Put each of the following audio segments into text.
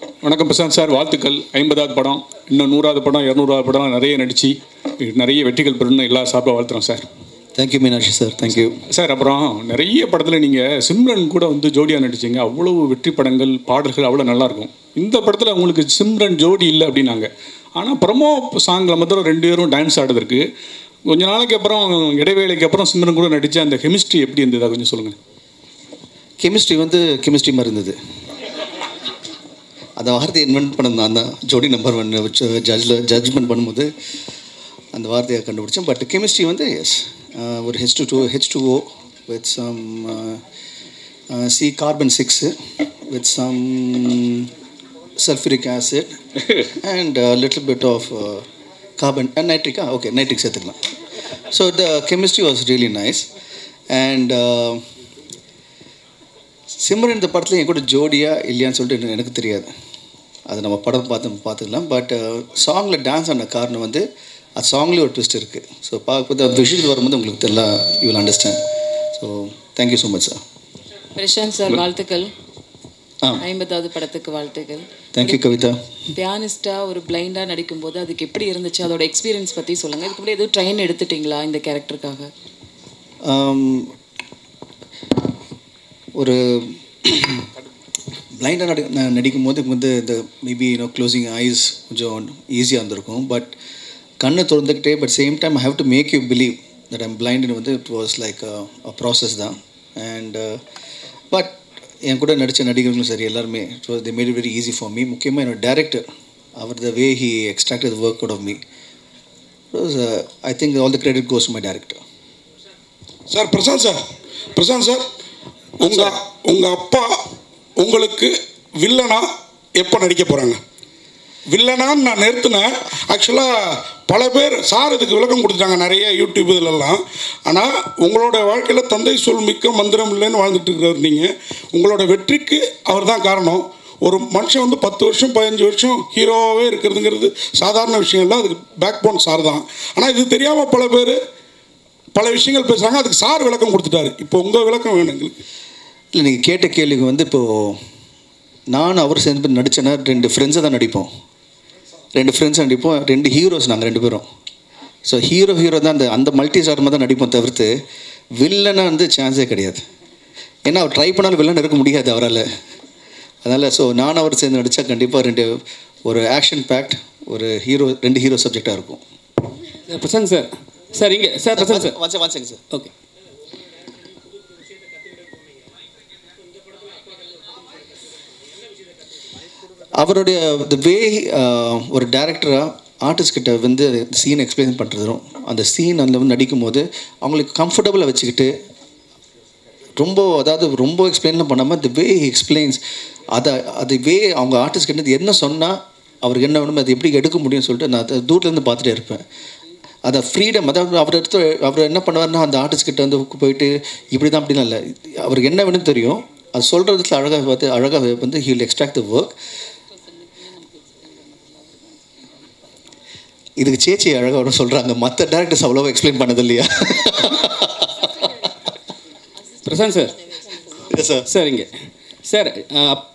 வணக்கம் பிரசாந்த் சார், வாழ்த்துக்கள். 50வது படம், இன்னும் 100வது படம், 200வது படம் நிறைய நடித்து நிறைய வெற்றிகள் பெறணும் எல்லா சார்பாக வாழ்த்துறோம் சார். Thank you Meenakshi sir, thank you sir. அப்புறம் நிறைய படத்தில் நீங்கள் சிம்ரன் கூட வந்து ஜோடியாக நடிச்சிங்க. அவ்வளோ வெற்றி படங்கள், பாடல்கள் அவ்வளோ நல்லாயிருக்கும். இந்த படத்தில் உங்களுக்கு சிம்ரன் ஜோடி இல்லை அப்படின்னாங்க. ஆனால் ப்ரமோ சாங்கில் மாத்திரம் 2 பேரும் டான்ஸ் ஆடுறதுக்கு கொஞ்ச நாளைக்கு அப்புறம், இடைவேளைக்கு அப்புறம் சிம்ரன் கூட நடித்த அந்த கெமிஸ்ட்ரி எப்படி இருந்ததா கொஞ்சம் சொல்லுங்கள். கெமிஸ்ட்ரி வந்து கெமிஸ்ட்ரி மாதிரி இருந்தது. அந்த வார்த்தையை இன்வென்ட் பண்ணது நான் தான். ஜோடி நம்பர் 1 வச்சு ஜட்ஜ்மெண்ட் பண்ணும்போது அந்த வார்த்தையை கண்டுபிடிச்சேன். பட் கெமிஸ்ட்ரி வந்து எஸ், ஒரு H2O with some C carbon 6 with some sulfuric acid and a little bit of carbon and nitric. Okay, nitric சேர்த்துக்கலாம். So the chemistry was really nice. And Simran இந்த படத்தில் என் கூட ஜோடியா இல்லையான்னு சொல்லிட்டு எனக்கு தெரியாது. அது நம்ம படம் பார்த்துக்கலாம். பட் சாங்கில் டான்ஸ் ஆன காரணம் வந்து அது சாங்லேயே ஒரு ட்விஸ்ட் இருக்குது. ஸோ பார்க்கும்போது அந்த விஷயத்தில் வரும்போது உங்களுக்கு தெரியல, you will understand. So thank you so much sir. Prashanth sir, வாழ்த்துக்கள். 50வது படத்துக்கு வாழ்த்துக்கள். தேங்க்யூ கவிதா. பியானிஸ்டாக ஒரு பிளைண்டாக நடிக்கும்போது அதுக்கு எப்படி இருந்துச்சு, அதோட எக்ஸ்பீரியன்ஸ் பற்றி சொல்லுங்கள். இதுக்கு முன்னாடி எதுவும் ட்ரெயின் எடுத்துட்டிங்களா இந்த கேரக்டருக்காக? ஒரு பிளைண்டாக நடிக்கும் போது வந்து இந்த மேபி க்ளோசிங் ஐஸ் கொஞ்சம் ஈஸியாக இருந்திருக்கும். பட் கண்ணை திறந்துக்கிட்டே but same time I have to make you believe that I'm பிளைண்டுன்னு வந்து it was like a process தான். அண்ட் பட் என் கூட நடித்த நடிகர்களும் சரி எல்லாருமே it was they made it very easy for me. முக்கியமாக என்னோட டேரக்டர், அவர் the way he extracted the work out of me. I think all the credit goes to my director. Sir Prashanth sir, உங்கள் அப்பா உங்களுக்கு வில்லனா எப்போ நடிக்க போகிறாங்க? வில்லனான்னு நான் நிறுத்தினேன். ஆக்சுவலாக பல பேர் சார் இதுக்கு விளக்கம் கொடுத்துட்டாங்க நிறைய யூடியூப் இதிலெல்லாம். ஆனால் உங்களோட வாழ்க்கையில் தந்தை சொல் மிக்க மந்திரம் இல்லைன்னு வாழ்ந்துட்டு இருக்கிறவர் நீங்கள். உங்களோட வெற்றிக்கு அவர் தான் காரணம். ஒரு மனுஷன் வந்து 10 வருஷம் 15 வருஷம் ஹீரோவாகவே இருக்கிறதுங்கிறது சாதாரண விஷயம் இல்லை. அதுக்கு பேக் போன் சார் தான். ஆனால் இது தெரியாமல் பல பேர் பல விஷயங்கள் பேசுகிறாங்க. அதுக்கு சார் விளக்கம் கொடுத்துட்டாரு. இப்போ உங்கள் விளக்கம் வேணும் எங்களுக்கு. இல்லை, நீங்கள் கேட்ட கேள்விக்கு வந்து இப்போது நான் அவர் சேர்ந்து நடித்தேன்னா 2 ஃப்ரெண்ட்ஸை தான் நடிப்போம். 2 ஃப்ரெண்ட்ஸ் நடிப்போம், 2 ஹீரோஸ் நாங்கள் 2 பேரும். ஸோ ஹீரோ தான் அந்த மல்டி ஸ்டார்மாக தான் நடிப்போம் தவிர்த்து வில்லனாக வந்து சான்ஸே கிடையாது. ஏன்னா அவர் ட்ரை பண்ணாலும் வில்லன் இருக்க முடியாது அவரால். அதனால் ஸோ நான் அவர் சேர்ந்து நடித்தா கண்டிப்பாக ஒரு ஆக்ஷன் பேக்ட் ஒரு 2 ஹீரோ சப்ஜெக்டாக இருக்கும். பிரசாந்த் சார், சார் இங்கே sir Prashanth sir வாட்சிங்க sir. Okay. அவருடைய த வே ஒரு டேரக்டராக ஆர்டிஸ்ட்கிட்ட வந்து சீன் எக்ஸ்பிளைன் பண்ணுறதும் அந்த சீன் அதில் வந்து நடிக்கும் போது அவங்களுக்கு கம்ஃபர்டபுளாக வச்சுக்கிட்டு ரொம்ப எக்ஸ்பிளைன்லாம் பண்ணாமல் த வே எக்ஸ்பிளைன்ஸ் அது வே அவங்க ஆர்டிஸ்ட்கிட்ட என்ன சொன்னால் அவருக்கு என்ன வேணுமோ அதை எப்படி எடுக்க முடியும்னு சொல்லிட்டு நான் அதை தூரத்துலேருந்து பார்த்துட்டே இருப்பேன். அதை ஃப்ரீடம், அதாவது அவர் என்ன பண்ணுவார்னா அந்த ஆர்டிஸ்ட்கிட்ட வந்து போயிட்டு இப்படி தான் அப்படிலாம் இல்லை, அவருக்கு என்ன வேணும்னு தெரியும், அது சொல்கிறதுல அழகாக வந்து he will extract the work. இதுக்கு சேச்சி அழகாக சொல்கிறாங்க, மற்ற டேரக்டர்ஸ் அவ்வளோவா எக்ஸ்பிளைன் பண்ணது இல்லையா? பிரசாந்த் சார், சார் சரிங்க சார்.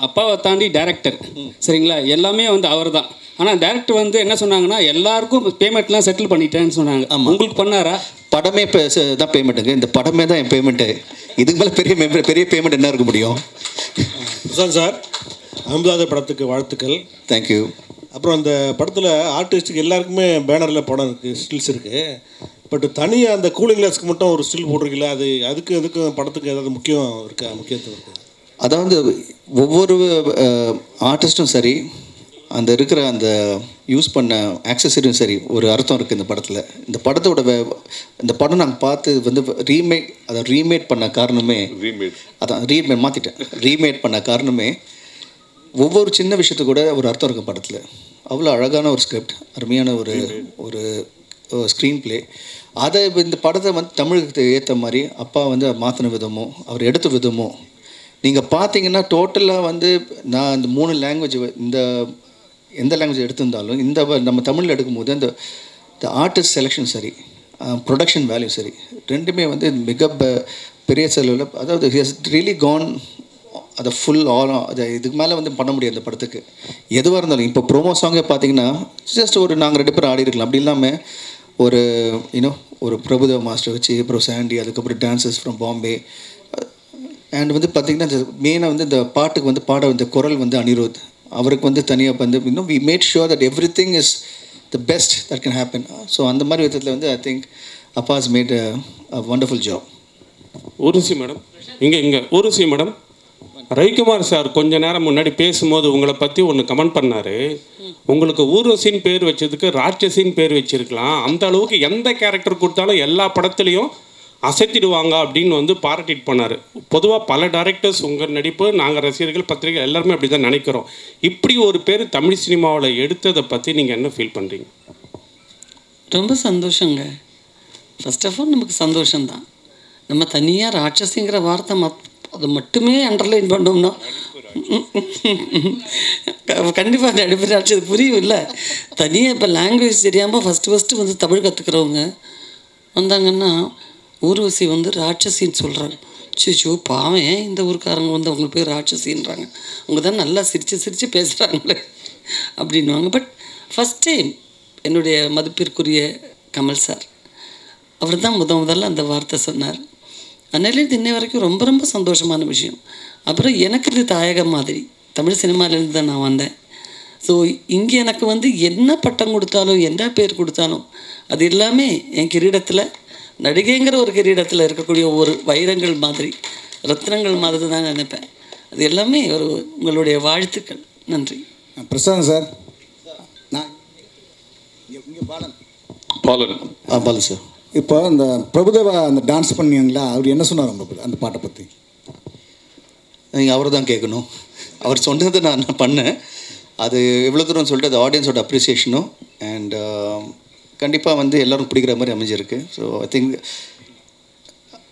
அப்பாவை தாண்டி டேரக்டர் சரிங்களா, எல்லாமே வந்து அவர் தான். ஆனால் டேரக்டர் வந்து என்ன சொன்னாங்கன்னா எல்லாருக்கும் பேமெண்ட்லாம் செட்டில் பண்ணிட்டேன்னு சொன்னாங்க. உங்களுக்கு பண்ணாரா? படமே தான் பேமெண்ட்டுங்க, இந்த படமே தான் என் பேமெண்ட்டு. இதுக்கு மேலே பெரிய பேமெண்ட் என்ன இருக்க முடியும்? பிரசாந்த் சார், 50வது படத்துக்கு வாழ்த்துக்கள். தேங்க்யூ. அப்புறம் அந்த படத்தில் ஆர்டிஸ்ட்டுக்கு எல்லாருக்குமே பேனரில் படம் இருக்குது, ஸ்டில்ஸ் இருக்குது. பட் தனியாக அந்த கூலிங் கிளாஸ்க்கு மட்டும் ஒரு ஸ்டில் போட்டிருக்கீங்களா? அதுக்கும் படத்துக்கு ஏதாவது முக்கியத்துவம் இருக்குது? அதாவது ஒவ்வொரு ஆர்டிஸ்ட்டும் சரி, அந்த இருக்கிற அந்த யூஸ் பண்ண ஆக்சசரியும் சரி, ஒரு அர்த்தம் இருக்குது இந்த படத்தில். இந்த படம் நாங்கள் பார்த்து வந்து ரீமேட் பண்ண காரணமே ரீமேட் பண்ண காரணமே ஒவ்வொரு சின்ன விஷயத்துக்கு கூட ஒரு அர்த்தம் இருக்குது படத்தில். அவ்வளோ அழகான ஒரு ஸ்கிரிப்ட், அருமையான ஒரு ஸ்க்ரீன் ப்ளே. அதை இந்த படத்தை வந்து தமிழுக்கு ஏற்ற மாதிரி அப்பா வந்து மாற்றின விதமோ அவர் எடுத்த விதமோ நீங்கள் பார்த்தீங்கன்னா டோட்டலாக வந்து நான் இந்த 3 லாங்குவேஜ் எந்த லாங்குவேஜ் எடுத்திருந்தாலும் நம்ம தமிழில் எடுக்கும்போது அந்த ஆர்டிஸ்ட் செலெக்ஷன் சரி, ப்ரொடக்ஷன் வேல்யூ சரி, ரெண்டுமே வந்து மிக பெரிய செலவில், அதாவது ஹி ஹஸ் ரியலி கான் அதை ஃபுல் அதை இதுக்கு மேலே வந்து பண்ண முடியாது அந்த படத்துக்கு. எதுவாக இருந்தாலும் இப்போ ப்ரோமோ சாங்கே பார்த்தீங்கன்னா ஜஸ்ட் ஒரு நாங்கள் 2 பேரும் ஆடி இருக்கலாம். அப்படி இல்லாமல் ஒரு ஒரு பிரபுதேவ மாஸ்டர் வச்சு, அப்புறம் சாண்டி, அதுக்கப்புறம் டான்சர்ஸ் ஃப்ரம் பாம்பே. அண்ட் வந்து பார்த்திங்கன்னா இந்த மெயினாக வந்து இந்த பாட்டுக்கு வந்து பாட வந்து குரல் வந்து அனிருத் அவருக்கு வந்து தனியாக வந்து we made sure that everything is the best that can happen. So அந்த மாதிரி விதத்தில் வந்து ஐ திங்க் அப்பா has made a wonderful job. Urvashi madam இங்கே ஊர்வசி மேடம், ரவிக்குமார் சார் கொஞ்ச நேரம் முன்னாடி பேசும்போது உங்களை பற்றி ஒன்று கமெண்ட் பண்ணார். உங்களுக்கு ஊர்வசின்னு பேர் வச்சதுக்கு ராட்சசின்னு பேர் வச்சிருக்கலாம், அந்த அளவுக்கு எந்த கேரக்டர் கொடுத்தாலும் எல்லா படத்துலையும் அசைத்திடுவாங்க அப்படின்னு வந்து பாராட்டிட் பண்ணார். பொதுவாக பல டைரக்டர்ஸ் உங்கள் நடிப்பு, நாங்கள் ரசிகர்கள், பத்திரிகை எல்லாருமே அப்படி தான் நினைக்கிறோம். இப்படி ஒரு பேர் தமிழ் சினிமாவில் எடுத்ததை பற்றி நீங்கள் என்ன ஃபீல் பண்ணுறீங்க? ரொம்ப சந்தோஷங்க. ஃபர்ஸ்ட் ஆஃப் ஆல் நமக்கு சந்தோஷம்தான். நம்ம தனியாக ராட்சசிங்கிற வார்த்தை அது மட்டுமே அண்டர்லைன் பண்ணோம்னா கண்டிப்பாக நடிப்பு ராட்சது புரியும் இல்லை. தனியாக இப்போ லாங்குவேஜ் தெரியாமல் ஃபஸ்ட்டு வந்து தமிழ் கற்றுக்கிறவங்க வந்தாங்கன்னா ஊர்வசி வந்து ராட்சசின்னு சொல்கிறாங்க. சிச்சோ பாவம், இந்த ஊருக்காரங்க வந்து அவங்களுக்கு போய் ராட்சசின்றாங்க, அவங்க தான் நல்லா சிரித்து பேசுகிறாங்களே அப்படின்வாங்க. பட் ஃபஸ்ட் டைம் என்னுடைய மதிப்பிற்குரிய கமல் சார் அவர் தான் முதல்ல அந்த வார்த்தை சொன்னார். அதனால இது இன்னை வரைக்கும் ரொம்ப ரொம்ப சந்தோஷமான விஷயம். அப்புறம் எனக்கு இது தாயகம் மாதிரி, தமிழ் சினிமாவிலேருந்து தான் நான் வந்தேன். ஸோ இங்கே எனக்கு வந்து என்ன பட்டம் கொடுத்தாலும் என்ன பேர் கொடுத்தாலும் அது எல்லாமே என் கிரீடத்தில், நடிகைங்கிற ஒரு கிரீடத்தில் இருக்கக்கூடிய ஒரு வைரங்கள் மாதிரி, ரத்னங்கள் மாதிரி தான் நினைப்பேன். அது எல்லாமே ஒரு உங்களுடைய வாழ்த்துக்கள். நன்றி. பிரசாந்த் சார், நான் இங்கே பாலன் பாலன் சார், இப்போ இந்த பிரபுதேவா அந்த டான்ஸ் பண்ணீங்களா, அவர் என்ன சொன்னார் உங்களுக்கு அந்த பாட்டை பற்றி? நீங்கள் அவரை தான் கேட்கணும். அவர் சொன்னதை நான் பண்ணேன். அது எவ்வளோ தூரம் சொல்லிட்டு அது ஆடியன்ஸோட அப்ரிசியேஷனும் அண்ட் கண்டிப்பாக வந்து எல்லோரும் பிடிக்கிற மாதிரி அமைஞ்சிருக்கு. ஸோ ஐ திங்க்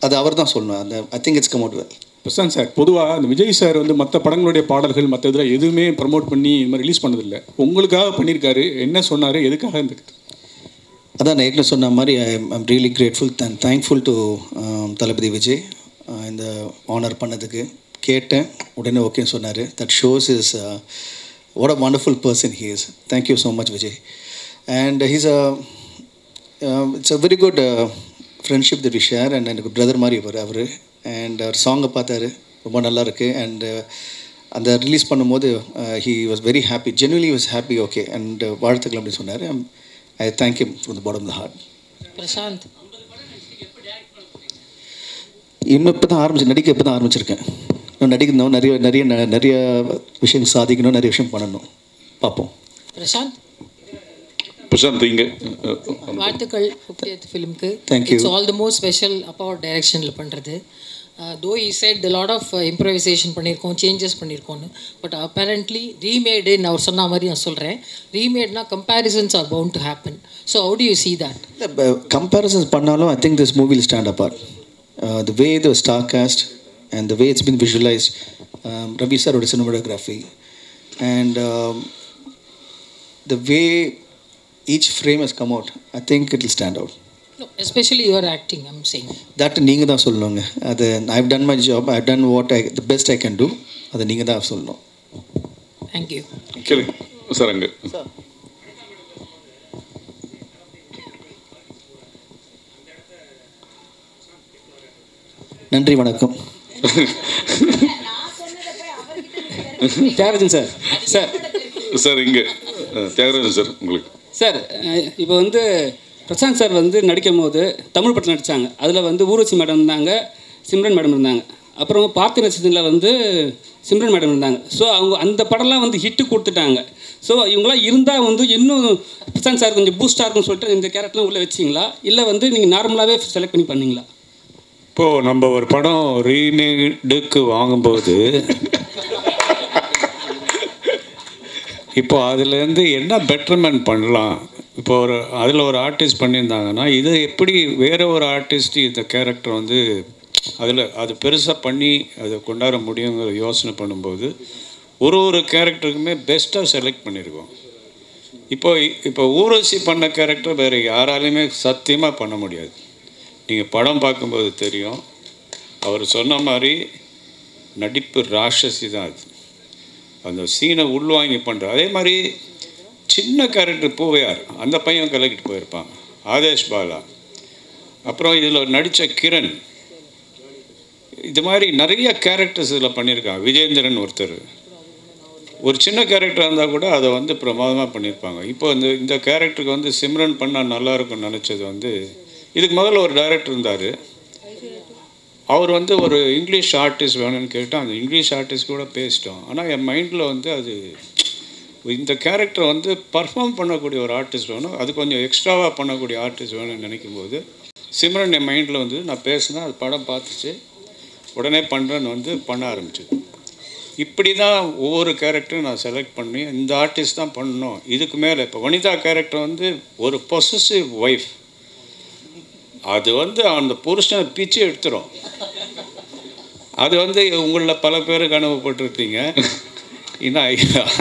அது அவர் தான் சொல்லணும். அந்த I think it's come out well. Prashanth sir, பொதுவாக அந்த விஜய் சார் வந்து மற்ற படங்களுடைய பாடல்கள் மற்ற இதில் எதுவுமே ப்ரமோட் பண்ணி இது மாதிரி ரிலீஸ் பண்ணதில்லை. உங்களுக்காக பண்ணியிருக்காரு. என்ன சொன்னார், எதுக்காக இந்த? அதான் நான் ஏற்கனவே சொன்ன மாதிரி I'm really grateful and thankful to Thalapathy Vijay இந்த ஆனர் பண்ணதுக்கு. கேட்டேன், உடனே ஓகேன்னு சொன்னார். That shows is what a wonderful person he is. Thank you so much Vijay. And he's it's a very good friendship that we share. And எனக்கு பிரதர் மாதிரி அவர். And அவர் சாங்கை பார்த்தாரு, ரொம்ப நல்லா இருக்குது. அண்ட் அந்த ரிலீஸ் பண்ணும்போது he was very happy, genuinely was happy. Okay and வாழ்த்துக்கள் அப்படின்னு சொன்னார். I thank him from the bottom of the heart. Prashanth, இன்னும் இப்போ தான் நடிக்க இப்போ தான் ஆரம்பிச்சிருக்கேன். இன்னும் நடிக்கணும், நிறைய நிறைய நிறைய விஷயம் சாதிக்கணும், நிறைய விஷயம் பண்ணணும். பார்ப்போம். பிரசாந்த் இங்கே வாழ்த்துக்கள் 50th ஃபிலிம்க்கு. Thank you. It's all the more special அப்பாவோட டைரக்ஷனில் பண்ணுறது. Though he said lot of improvisation பண்ணியிருக்கோம், சேஞ்சஸ் பண்ணியிருக்கோன்னு. பட் அப்பேரண்ட்லி ரீமேடுன்னு அவர் சொன்ன மாதிரி நான் சொல்கிறேன். ரீமேட்னா comparisons are bound to happen. So how do you see that? இல்லை, கம்பேரிசன்ஸ் பண்ணாலும் I think this movie will stand apart. The way the star cast and the way it's been visualized, Ravi sir with cinematography, and the way each frame has come out, I think it will stand out. No, especially your acting, I'm saying. That நீங்க தான் சொல்லணுங்க. அது I've done my job, I've done the best I can do. அது நீங்க தான் சொல்லணும். Thank you. கேளுங்க sir. அங்கே நன்றி, வணக்கம். தியாகராஜன் சார். சார் சார் இங்கே தியாகராஜன் சார், உங்களுக்கு சார் இப்போ வந்து பிரசாந்த் சார் வந்து நடிக்கும் போது தமிழ் படத்தில் நடித்தாங்க. அதில் வந்து ஊர்வசி மேடம் இருந்தாங்க, சிம்ரன் மேடம் இருந்தாங்க. அப்புறம் பார்த்தி நட்சத்திரத்தில் வந்து சிம்ரன் மேடம் இருந்தாங்க. ஸோ அவங்க அந்த படம்லாம் வந்து ஹிட்டு கொடுத்துட்டாங்க. ஸோ இவங்களாம் இருந்தால் வந்து இன்னும் பிரசாந்த் சார் கொஞ்சம் பூஸ்டாக இருக்குன்னு சொல்லிட்டு இந்த கேரக்டர்லாம் உள்ளே வச்சிங்களா, இல்லை வந்து நீங்கள் நார்மலாகவே செலக்ட் பண்ணி பண்ணீங்களா? இப்போது நம்ம ஒரு படம் ரீமேடுக்கு வாங்கும்போது இப்போ அதுலேருந்து என்ன பெட்டர்மெண்ட் பண்ணலாம், இப்போ அதில் ஒரு ஆர்டிஸ்ட் பண்ணியிருந்தாங்கன்னா இதை எப்படி வேறு ஒரு ஆர்டிஸ்ட் இந்த கேரக்டர் வந்து அது பெருசாக பண்ணி அதை கொண்டாட முடியுங்கிற யோசனை பண்ணும்போது ஒரு கேரக்டருக்குமே பெஸ்ட்டாக செலக்ட் பண்ணியிருக்கோம். இப்போ ஊர்வசி பண்ண கேரக்டர் வேறு யாராலையுமே சத்தியமாக பண்ண முடியாது. நீங்கள் படம் பார்க்கும்போது தெரியும். அவர் சொன்ன மாதிரி நடிப்பு ராட்சசி தான் அது. அந்த சீனை உள்வாங்கி பண்ணுற. அதே மாதிரி சின்ன கேரக்டர் பூவையார், அந்த பையன் கலக்கிட்டு போயிருப்பான். ஆதேஷ் பாலா, அப்புறம் இதில் நடித்த கிரண், இது மாதிரி நிறைய கேரக்டர்ஸ் இதில் பண்ணியிருக்காங்க. விஜேந்திரன் ஒருத்தர், ஒரு சின்ன கேரக்டர் இருந்தால் கூட அதை வந்து பிரமாதமாக பண்ணியிருப்பாங்க. இப்போ இந்த கேரக்டருக்கு வந்து சிம்ரன் பண்ணால் நல்லாயிருக்கும்னு நினச்சது வந்து, இதுக்கு முதல்ல ஒரு டைரக்டர் இருந்தார். அவர் வந்து ஒரு இங்கிலீஷ் ஆர்டிஸ்ட் வேணும்னு கேட்டால் அந்த இங்கிலீஷ் ஆர்டிஸ்ட் கூட பேசிட்டோம். ஆனால் என் மைண்டில் வந்து அது இந்த கேரக்டர் வந்து பர்ஃபார்ம் பண்ணக்கூடிய ஒரு ஆர்டிஸ்ட் வேணும், அது கொஞ்சம் எக்ஸ்ட்ராவாக பண்ணக்கூடிய ஆர்டிஸ்ட் வேணும்னு நினைக்கும் போது சிம்ரன் என் மைண்டில் வந்து நான் பேசினேன். அது படம் பார்த்துச்சு, உடனே பண்ணுறேன்னு வந்து பண்ண ஆரம்பிச்சு. இப்படி தான் ஒவ்வொரு கேரக்டரும் நான் செலக்ட் பண்ணி இந்த ஆர்டிஸ்ட் தான் பண்ணணும். இதுக்கு மேலே இப்போ வனிதா கேரக்டர் வந்து ஒரு பொசசிவ் ஒய்ஃப், அது வந்து அந்த புருஷனை பிச்சு எடுத்துரும். அது வந்து உங்களில் பல பேருக்கு அனுபவப்பட்டிருப்பீங்க.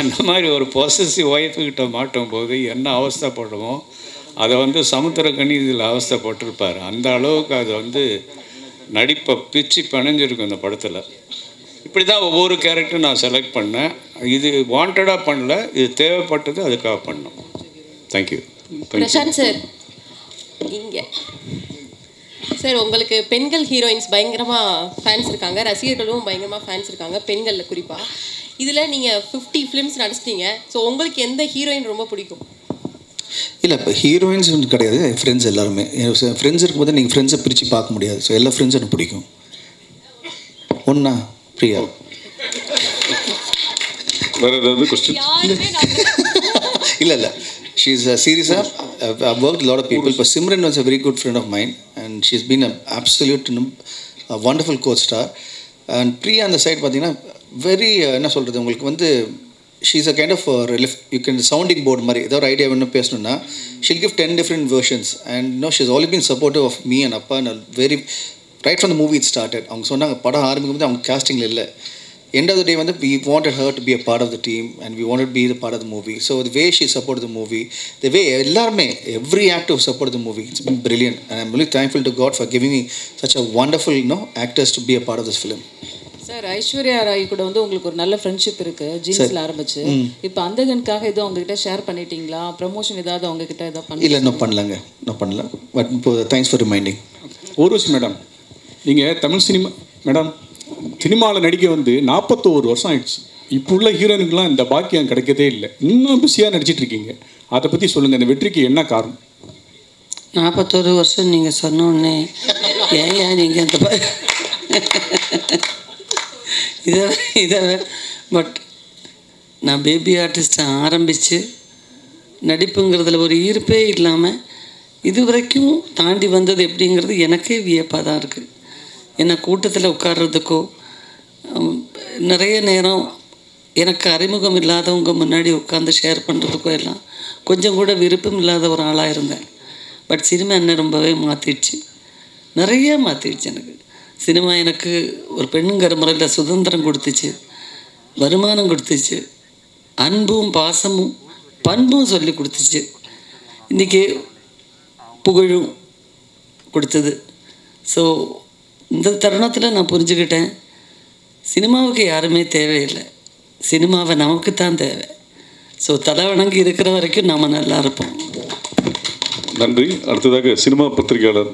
அந்த மாதிரி ஒரு பொசசிவ் ஒய்ஃபுக்கிட்ட மாட்டும் போது என்ன அவஸ்தைப்படுமோ அதை வந்து சமுத்திரக்கனி இதில் அவஸ்தைப்பட்டிருப்பார். அந்த அளவுக்கு அது வந்து நடிப்பை பிச்சு பிணைஞ்சிருக்கும் இந்த படத்தில். இப்படி தான் ஒவ்வொரு கேரக்டரும் நான் செலக்ட் பண்ணேன். இது வாண்டடாக பண்ணல, இது தேவைப்பட்டது, அதுக்காக பண்ணோம். தேங்க்யூ. பிரசாந்த் சார், இங்கே சார் உங்களுக்கு பெண்கள் ஹீரோயின்ஸ் பயங்கரமாக ஃபேன்ஸ் இருக்காங்க, ரசிகர்களும் பயங்கரமாக ஃபேன்ஸ் இருக்காங்க, பெண்களில் குறிப்பாக. இதில் நீங்கள் 50 ஃபிலிம்ஸ் நடிச்சிட்டீங்க. ஸோ உங்களுக்கு எந்த ஹீரோயின் ரொம்ப பிடிக்கும்? இல்லை, இப்போ ஹீரோயின்ஸ் வந்து கிடையாது, ஃப்ரெண்ட்ஸ் எல்லாருமே. ஃப்ரெண்ட்ஸ் இருக்கும்போது நீங்கள் ஃப்ரெண்ட்ஸை பிரித்து பார்க்க முடியாது. ஸோ எல்லா ஃப்ரெண்ட்ஸும் எனக்கு பிடிக்கும். ஒன்றா பிரியா, வேறு ஏதாவது கொஸ்டின்? இல்லை இல்லை, she is serious. I've worked with a lot of people, but Simran was a very good friend of mine and she's been an absolute a wonderful co-star. And Priya on the side பார்த்தீங்கன்னா very என்ன சொல்கிறது உங்களுக்கு வந்து she's a kind of you can sounding board மாதிரி ஏதாவது ஒரு idea வேணும் பேசணுன்னா she'll give 10 different versions and she's always been supportive of me and Appa and very right from the movie it started. அவங்க சொன்னாங்க படம் ஆரம்பிக்கும் போது அவங்க castingல இல்லை. End of the day வந்து we wanted her to be a part of the team and we wanted to be the part of the movie. So the way she supported the movie, the way எல்லாருமே every actor supported the movie, it's been brilliant and I'm really thankful to God for giving me such a wonderful actors to be a part of this film. Sir, Aishwarya Rai கூட வந்து உங்களுக்கு ஒரு நல்ல friendship இருக்கு, ஜீன்ஸ்ல ஆரம்பிச்சு. இப்போ அந்தகனுக்காக ஏதோ உங்ககிட்ட ஷேர் பண்ணிட்டீங்களா? ப்ரமோஷன் ஏதாவது உங்ககிட்ட ஏதாவது பண்ணி? இல்லை, இன்னும் பண்ணலங்க, இன்னும் பண்ணல. பட் இப்போ thanks for reminding. Urvashi madam, நீங்கள் தமிழ் சினிமாவில் நடிக்க வந்து 41 வருஷம் ஆயிடுச்சு. இப்போ உள்ள ஹீரோயினுக்கெலாம் இந்த பாக்கியம் கிடைக்கதே இல்லை. இன்னும் பிஸியாக நடிச்சிட்டு இருக்கீங்க. அதை பற்றி சொல்லுங்கள், இந்த வெற்றிக்கு என்ன காரணம்? 41 வருஷம் நீங்கள் சொன்னோடனே ஏன் நீங்கள் இந்த இதை பட் நான் பேபி ஆர்டிஸ்ட்டை ஆரம்பித்து நடிப்புங்கிறதுல ஒரு ஈர்ப்பே இல்லாமல் இது வரைக்கும் தாண்டி வந்தது எப்படிங்கிறது எனக்கே வியப்பாக தான் இருக்குது. என்னை கூட்டத்தில் உட்கார்றதுக்கோ நிறைய நேரம் எனக்கு அறிமுகம் இல்லாதவங்க முன்னாடி உட்காந்து ஷேர் பண்ணுறதுக்கோ எல்லாம் கொஞ்சம் கூட விருப்பம் இல்லாத ஒரு ஆளாக இருந்தேன். பட் சினிமா என்ன ரொம்பவே மாற்றிடுச்சு, நிறைய மாற்றிடுச்சு. எனக்கு சினிமா எனக்கு ஒரு பெண்ணுங்கிற முறையில் சுதந்திரம் கொடுத்துச்சு, வருமானம் கொடுத்துச்சு, அன்பும் பாசமும் பண்பும் சொல்லி கொடுத்துச்சு, இன்றைக்கி புகழும் கொடுத்தது. ஸோ இந்த தருணத்தில் நான் புரிஞ்சுக்கிட்டேன், சினிமாவுக்கு யாருமே தேவையில்லை, சினிமாவை நமக்கு தான் தேவை. ஸோ தலை வணங்கி இருக்கிற வரைக்கும் நாம் நல்லா இருப்போம். நன்றி. அடுத்ததாக சினிமா பத்திரிகையாளர்